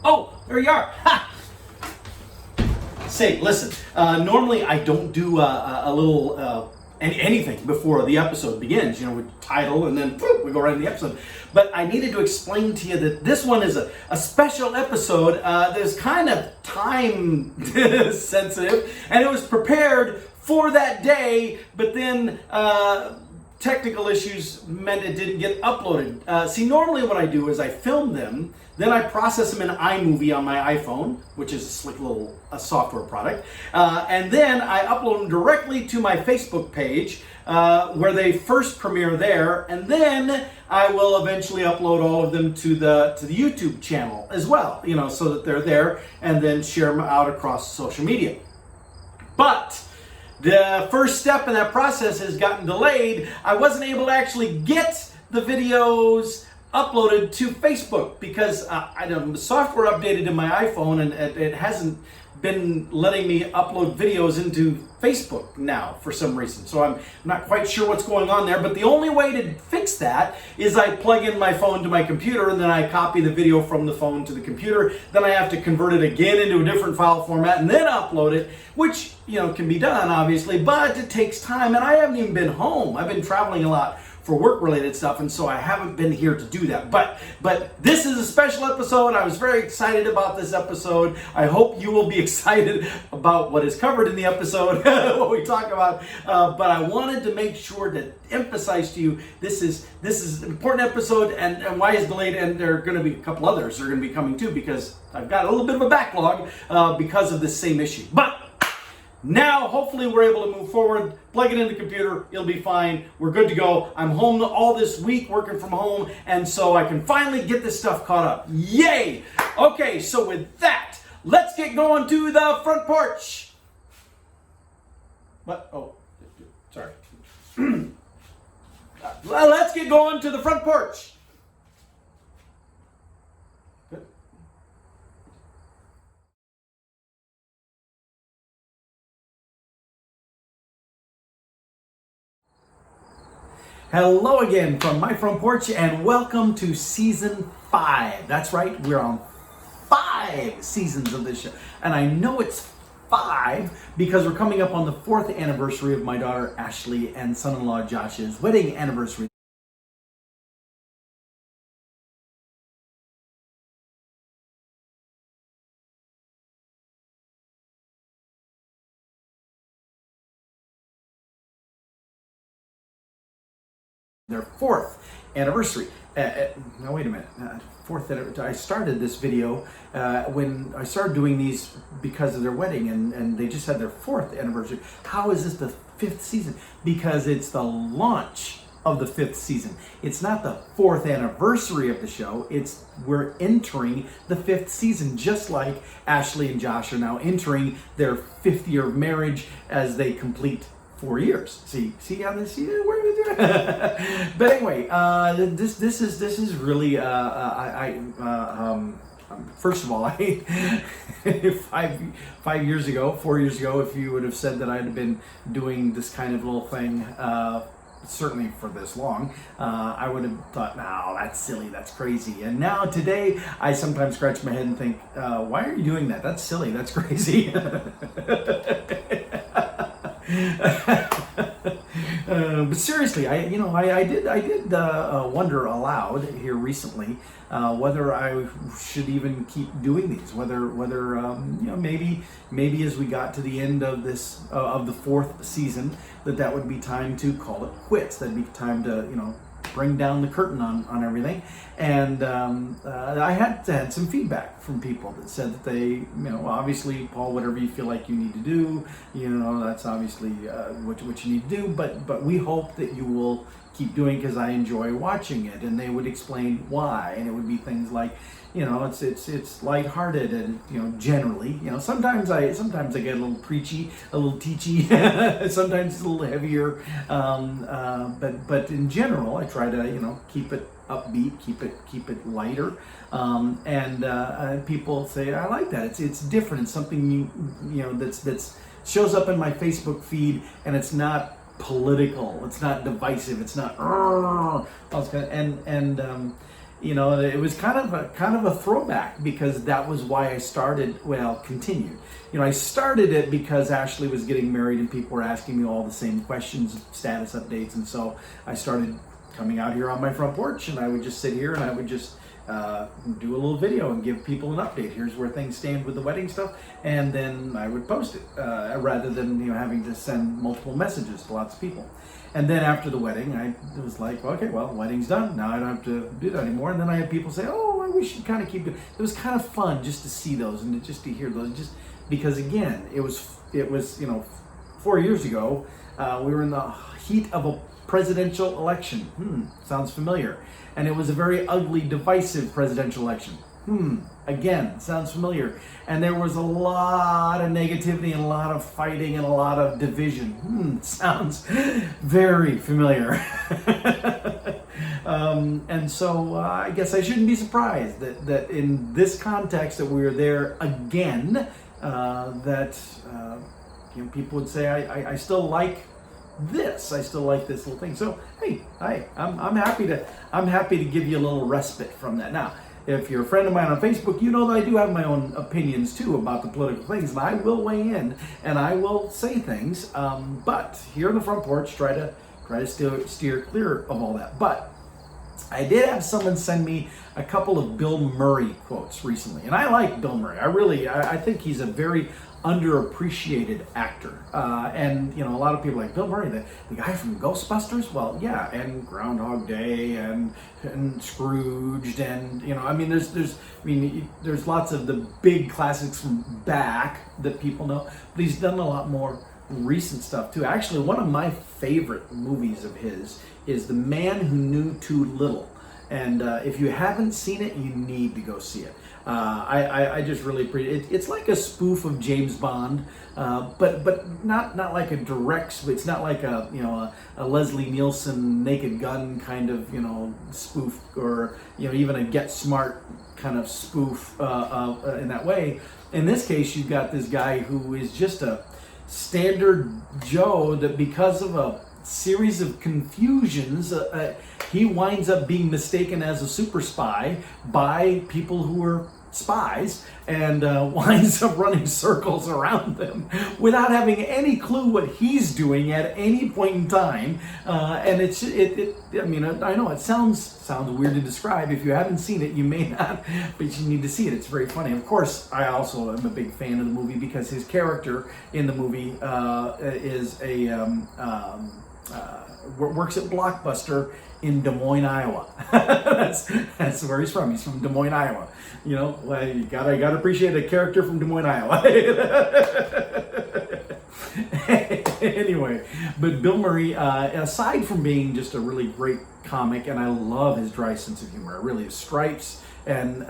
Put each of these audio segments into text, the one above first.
Oh, there you are. Ha! Say, listen, normally I don't do a little anything before the episode begins. You know, we title and then we go right into the episode. But I needed to explain to you that this one is a special episode that's kind of time sensitive, and it was prepared for that day, but then technical issues meant it didn't get uploaded. See, normally what I do is I film them, then I process them in iMovie on my iPhone, which is a slick little software product, and then I upload them directly to my Facebook page, where they first premiere there, and then I will eventually upload all of them to the YouTube channel as well, you know, so that they're there, and then share them out across social media. But the first step in that process has gotten delayed. I wasn't able to actually get the videos uploaded to Facebook because the software updated in my iPhone, and it hasn't been letting me upload videos into Facebook now for some reason. So I'm not quite sure what's going on there, but the only way to fix that is I plug in my phone to my computer, and then I copy the video from the phone to the computer. Then I have to convert it again into a different file format and then upload it, which, you know, can be done obviously, but it takes time, and I haven't even been home. I've been traveling a lot for work-related stuff, and so I haven't been here to do that. But this is a special episode. I was very excited about this episode. I hope you will be excited about what is covered in the episode, what we talk about. But I wanted to make sure to emphasize to you this is an important episode, and why it's delayed. And there are going to be a couple others that are going to be coming too, because I've got a little bit of a backlog because of this same issue. But now, hopefully, we're able to move forward, plug it in the computer, it'll be fine, we're good to go. I'm home all this week, working from home, and so I can finally get this stuff caught up. Yay! Okay, so with that, let's get going to the front porch. What? Oh, sorry. Let's get going to the front porch. Hello again from my front porch, and welcome to season 5. That's right, we're on 5 seasons of this show. And I know it's 5 because we're coming up on the 4th anniversary of my daughter Ashley and son-in-law Josh's wedding anniversary. Their 4th anniversary. Now wait a minute. 4th anniversary. I started this video when I started doing these because of their wedding, and they just had their 4th anniversary. How is this the 5th season? Because it's the launch of the 5th season. It's not the 4th anniversary of the show. We're entering the 5th season, just like Ashley and Josh are now entering their 5th year of marriage as they complete 4 years. See how this? We're gonna do it. But anyway, this is really first of all, 4 years ago, if you would have said that I'd have been doing this kind of little thing, certainly for this long, I would have thought, no, that's silly, that's crazy. And now today, I sometimes scratch my head and think, why are you doing that? That's silly, that's crazy. But seriously, I did wonder aloud here recently whether I should even keep doing these. Whether maybe as we got to the end of this of the 4th season, that would be time to call it quits. That'd be time to bring down the curtain on everything. And I had some feedback from people that said that they, obviously, Paul, whatever you feel like you need to do, that's obviously what you need to do, but we hope that you will keep doing, because I enjoy watching it. And they would explain why, and it would be things like, it's lighthearted, and generally, sometimes I get a little preachy, a little teachy, sometimes it's a little heavier, but in general, I try to keep it upbeat, keep it lighter, and people say, I like that. It's different. It's something that's shows up in my Facebook feed, and it's not political. It's not divisive. It's not it was kind of a throwback, because that was why I started, continued. I started it because Ashley was getting married and people were asking me all the same questions, status updates, and so I started coming out here on my front porch, and I would just sit here and I would just do a little video and give people an update. Here's where things stand with the wedding stuff, and then I would post it rather than having to send multiple messages to lots of people. And then after the wedding, I was like, okay, well, wedding's done. Now I don't have to do that anymore. And then I had people say, oh, we should kind of keep doing. It was kind of fun just to see those and just to hear those, just because again, it was 4 years ago. We were in the heat of a presidential election. Sounds familiar. And it was a very ugly, divisive presidential election. Again, sounds familiar. And there was a lot of negativity and a lot of fighting and a lot of division. Sounds very familiar. And so I guess I shouldn't be surprised that in this context that we're there again, people would say, I still like this. I still like this little thing. So hey, I'm happy to give you a little respite from that. Now, if you're a friend of mine on Facebook, you know that I do have my own opinions too about the political things, and I will weigh in and I will say things. But here on the front porch, try to steer clear of all that. But I did have someone send me a couple of Bill Murray quotes recently, and I like Bill Murray. I think he's a very underappreciated actor, and a lot of people like Bill Murray, the guy from Ghostbusters. Well, yeah, and Groundhog Day, and Scrooged, and there's lots of the big classics from back that people know. But he's done a lot more recent stuff too. Actually, one of my favorite movies of his is The Man Who Knew Too Little, and if you haven't seen it, you need to go see it. I just really appreciate it. It's like a spoof of James Bond, but not like a direct. It's not like a Leslie Nielsen Naked Gun kind of spoof, or even a Get Smart kind of spoof in that way. In this case, you've got this guy who is just a standard Joe that, because of a series of confusions, he winds up being mistaken as a super spy by people who are spies, and winds up running circles around them without having any clue what he's doing at any point in time. And I know it sounds weird to describe. If you haven't seen it, you may not, but you need to see it. It's very funny. Of course, I also am a big fan of the movie because his character in the movie is works at Blockbuster in Des Moines, Iowa. that's where he's from. He's from Des Moines, Iowa. You gotta appreciate a character from Des Moines, Iowa. Anyway, but Bill Murray, aside from being just a really great comic, and I love his dry sense of humor. Really, his Stripes, and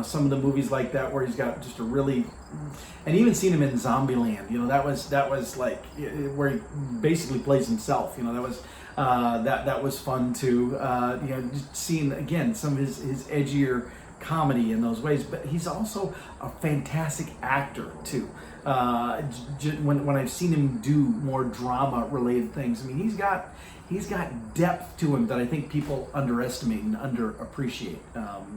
some of the movies like that where he's got just a really, and even seen him in Zombieland. That was like where he basically plays himself. That was fun too. Just seeing again some of his edgier comedy in those ways, but he's also a fantastic actor too. When I've seen him do more drama related things, he's got depth to him that I think people underestimate and underappreciate.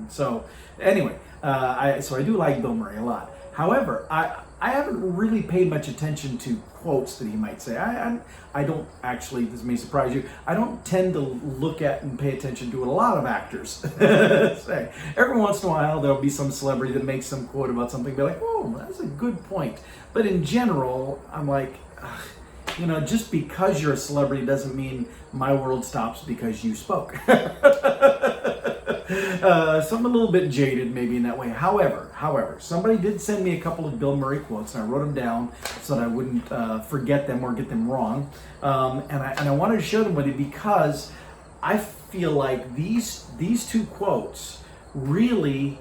So anyway, I do like Bill Murray a lot. However, I haven't really paid much attention to quotes that he might say. I don't actually, this may surprise you, I don't tend to look at and pay attention to what a lot of actors say. Every once in a while, there'll be some celebrity that makes some quote about something, be like, oh, that's a good point. But in general, I'm like, just because you're a celebrity doesn't mean my world stops because you spoke. So I'm a little bit jaded maybe in that way. However, somebody did send me a couple of Bill Murray quotes, and I wrote them down so that I wouldn't forget them or get them wrong. And I wanted to share them with you because I feel like these two quotes really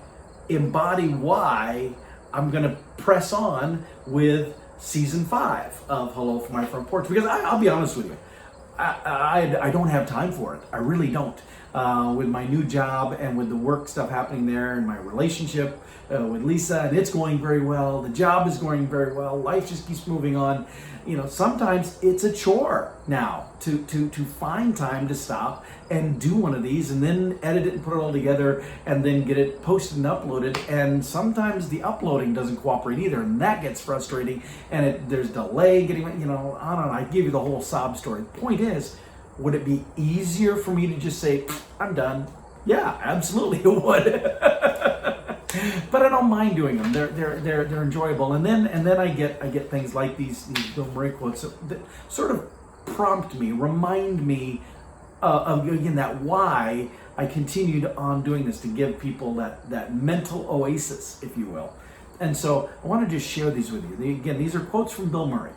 embody why I'm going to press on with season 5 of Hello from My Front Porch, because I'll be honest with you, I don't have time for it. I really don't. with my new job and with the work stuff happening there, and my relationship with Lisa, and it's going very well. The job is going very well. Life just keeps moving on. Sometimes it's a chore now to find time to stop and do one of these, and then edit it and put it all together, and then get it posted and uploaded. And sometimes the uploading doesn't cooperate either, and that gets frustrating. And there's delay getting, on and on. I give you the whole sob story. The point is, would it be easier for me to just say, I'm done? Yeah, absolutely it would. But I don't mind doing them. They're enjoyable. And then I get things like these Bill Murray quotes that sort of prompt me, remind me of again that why I continued on doing this, to give people that mental oasis, if you will. And so I want to just share these with you. Again, these are quotes from Bill Murray.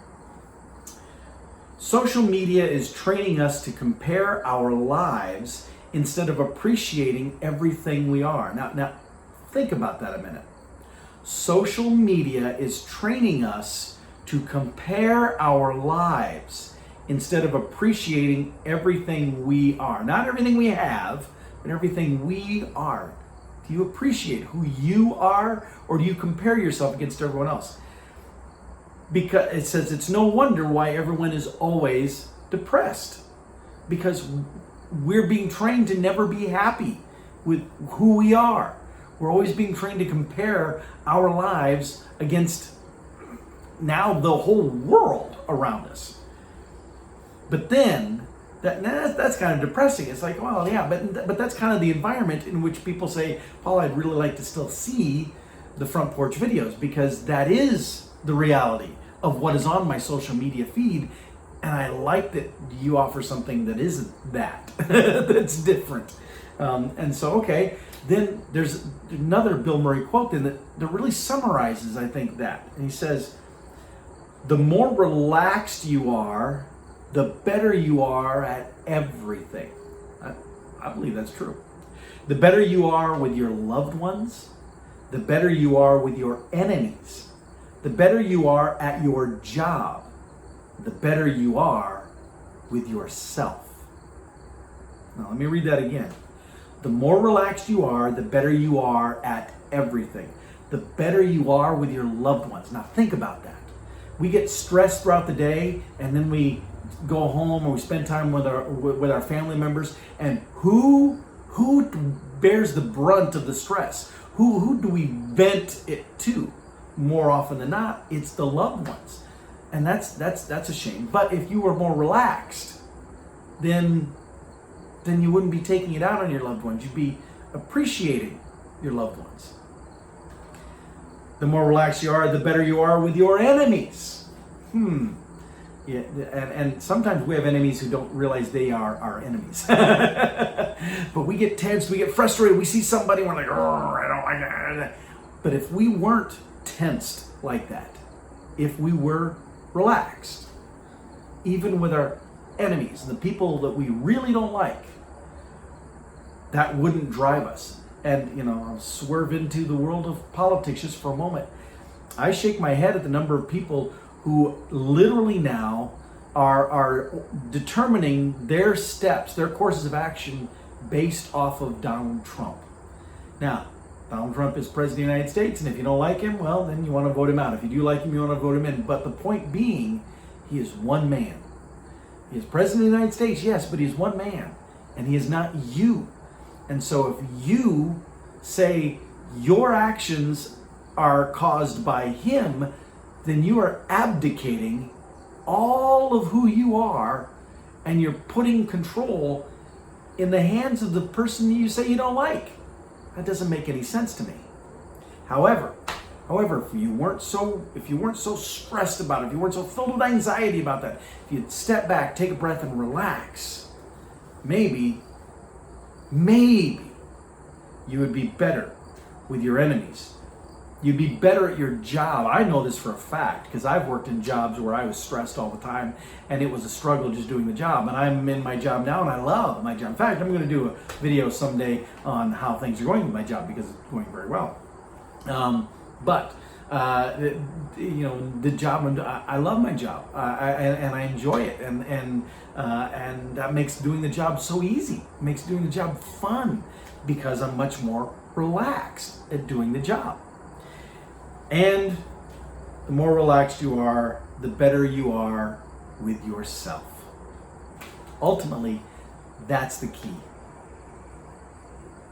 Social media is training us to compare our lives instead of appreciating everything we are. Now, think about that a minute. Social media is training us to compare our lives instead of appreciating everything we are. Not everything we have, but everything we are. Do you appreciate who you are, or do you compare yourself against everyone else? Because it says it's no wonder why everyone is always depressed, because we're being trained to never be happy with who we are. We're always being trained to compare our lives against now the whole world around us. But then that's kind of depressing. It's like, well, yeah, but that's kind of the environment in which people say, Paul, I'd really like to still see the front porch videos, because that is the reality of what is on my social media feed. And I like that you offer something that isn't that, that's different. And so, okay, then there's another Bill Murray quote then that really summarizes, I think, that. And he says, the more relaxed you are, the better you are at everything. I believe that's true. The better you are with your loved ones, the better you are with your enemies, the better you are at your job, the better you are with yourself. Now, let me read that again. The more relaxed you are, the better you are at everything. The better you are with your loved ones. Now, think about that. We get stressed throughout the day, and then we go home or we spend time with our family members, and who bears the brunt of the stress? Who do we vent it to? More often than not, it's the loved ones. And that's a shame. But if you were more relaxed, then you wouldn't be taking it out on your loved ones. You'd be appreciating your loved ones. The more relaxed you are, the better you are with your enemies. Yeah, and sometimes we have enemies who don't realize they are our enemies. But we get tense, we get frustrated, we see somebody, we're like, oh, I don't like that. But if we weren't tensed like that, if we were relaxed, even with our enemies and the people that we really don't like, that wouldn't drive us. And, I'll swerve into the world of politics just for a moment. I shake my head at the number of people who literally now are determining their steps, their courses of action based off of Donald Trump. Now, Donald Trump is president of the United States, and if you don't like him, well, then you want to vote him out. If you do like him, you want to vote him in. But the point being, he is one man. He is president of the United States, yes, but he's one man, and he is not you. And so if you say your actions are caused by him, then you are abdicating all of who you are, and you're putting control in the hands of the person you say you don't like. That doesn't make any sense to me. However, if you weren't so stressed about it, if you weren't so filled with anxiety about that, if you'd step back, take a breath, and relax, maybe you would be better with your enemies. You'd be better at your job. I know this for a fact because I've worked in jobs where I was stressed all the time and it was a struggle just doing the job. And I'm in my job now and I love my job. In fact, I'm going to do a video someday on how things are going with my job because it's going very well. But The job. I love my job, and I enjoy it, and that makes doing the job so easy. It makes doing the job fun because I'm much more relaxed at doing the job. And the more relaxed you are, the better you are with yourself. Ultimately, that's the key.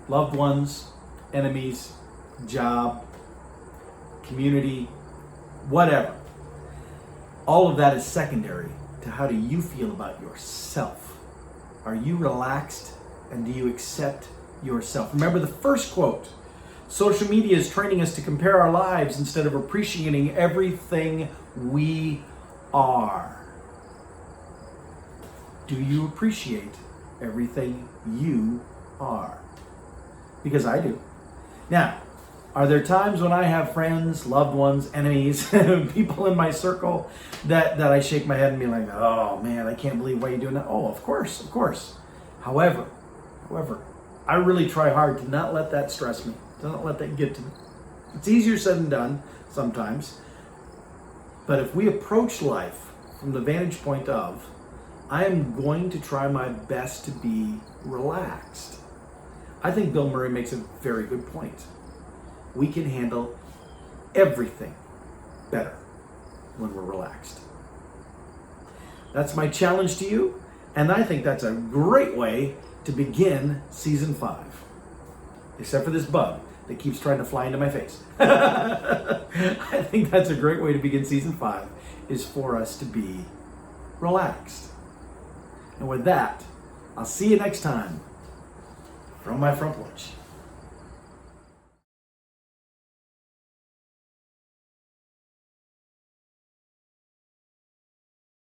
Loved ones, enemies, job, community, whatever. All of that is secondary to how do you feel about yourself. Are you relaxed, and do you accept yourself? Remember the first quote. Social media is training us to compare our lives instead of appreciating everything we are. Do you appreciate everything you are? Because I do. Now, are there times when I have friends, loved ones, enemies, people in my circle that I shake my head and be like, oh man, I can't believe why you're doing that? Oh, of course, of course. However, I really try hard to not let that stress me, to not let that get to me. It's easier said than done sometimes. But if we approach life from the vantage point of, I am going to try my best to be relaxed. I think Bill Murray makes a very good point. We can handle everything better when we're relaxed. That's my challenge to you, and I think that's a great way to begin season 5. Except for this bug that keeps trying to fly into my face. I think that's a great way to begin season 5, is for us to be relaxed. And with that, I'll see you next time from my front porch.